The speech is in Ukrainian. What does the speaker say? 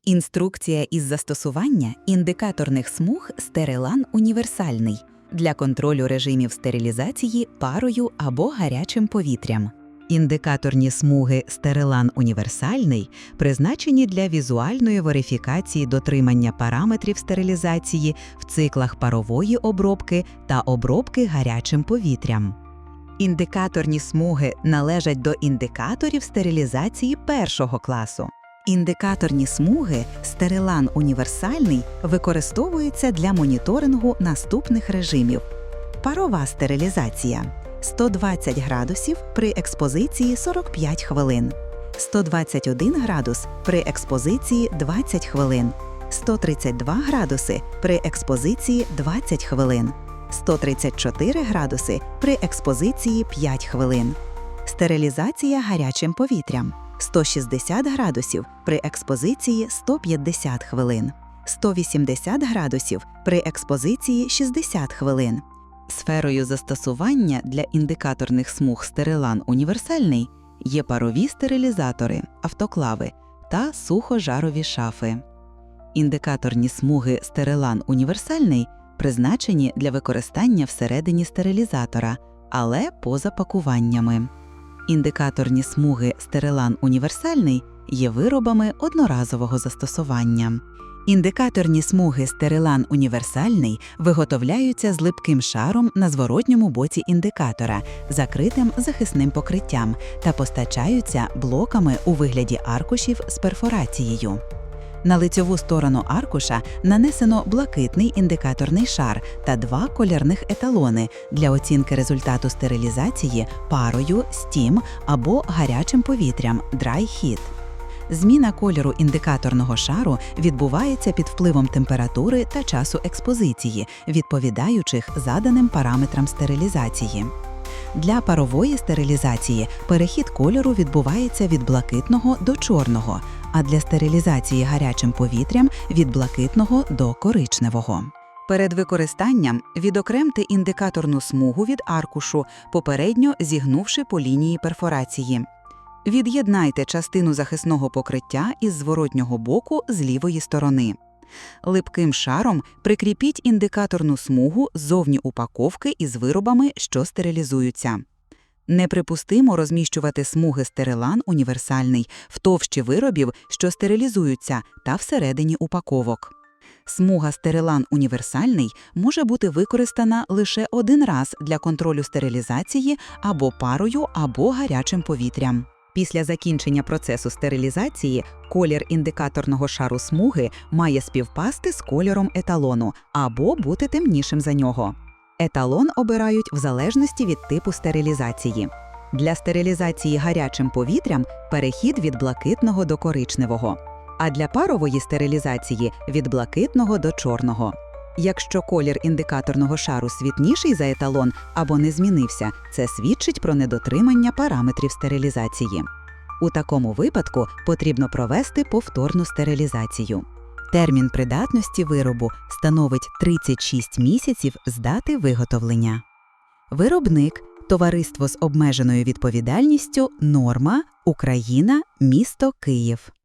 Інструкція із застосування індикаторних смуг Стерилан універсальний для контролю режимів стерилізації парою або гарячим повітрям. Індикаторні смуги Стерилан універсальний призначені для візуальної верифікації дотримання параметрів стерилізації в циклах парової обробки та обробки гарячим повітрям. Індикаторні смуги належать до індикаторів стерилізації першого класу. Індикаторні смуги Стерилан універсальний використовуються для моніторингу наступних режимів. Парова стерилізація – 120 градусів при експозиції 45 хвилин, 121 градус при експозиції 20 хвилин, 132 градуси при експозиції 20 хвилин, 134 градуси при експозиції 5 хвилин. Стерилізація гарячим повітрям – 160 градусів при експозиції 150 хвилин, 180 градусів при експозиції 60 хвилин. Сферою застосування для індикаторних смуг Стерилан універсальний є парові стерилізатори, автоклави та сухожарові шафи. Індикаторні смуги Стерилан універсальний призначені для використання всередині стерилізатора, але поза пакуваннями. Індикаторні смуги Стерилан універсальний є виробами одноразового застосування. Індикаторні смуги Стерилан універсальний виготовляються з липким шаром на зворотньому боці індикатора, закритим захисним покриттям, та постачаються блоками у вигляді аркушів з перфорацією. На лицьову сторону аркуша нанесено блакитний індикаторний шар та два колірних еталони для оцінки результату стерилізації парою, Steam або гарячим повітрям Dry Heat. Зміна кольору індикаторного шару відбувається під впливом температури та часу експозиції, відповідаючих заданим параметрам стерилізації. Для парової стерилізації перехід кольору відбувається від блакитного до чорного, а для стерилізації гарячим повітрям – від блакитного до коричневого. Перед використанням відокремте індикаторну смугу від аркушу, попередньо зігнувши по лінії перфорації. Від'єднайте частину захисного покриття із зворотнього боку з лівої сторони. Липким шаром прикріпіть індикаторну смугу ззовні упаковки із виробами, що стерилізуються. Неприпустимо розміщувати смуги Стерилан універсальний в товщі виробів, що стерилізуються, та всередині упаковок. Смуга Стерилан універсальний може бути використана лише один раз для контролю стерилізації або парою, або гарячим повітрям. Після закінчення процесу стерилізації колір індикаторного шару смуги має співпасти з кольором еталону або бути темнішим за нього. Еталон обирають в залежності від типу стерилізації. Для стерилізації гарячим повітрям перехід від блакитного до коричневого, а для парової стерилізації – від блакитного до чорного. Якщо колір індикаторного шару світліший за еталон або не змінився, це свідчить про недотримання параметрів стерилізації. У такому випадку потрібно провести повторну стерилізацію. Термін придатності виробу становить 36 місяців з дати виготовлення. Виробник – товариство з обмеженою відповідальністю «Норма», Україна, місто Київ.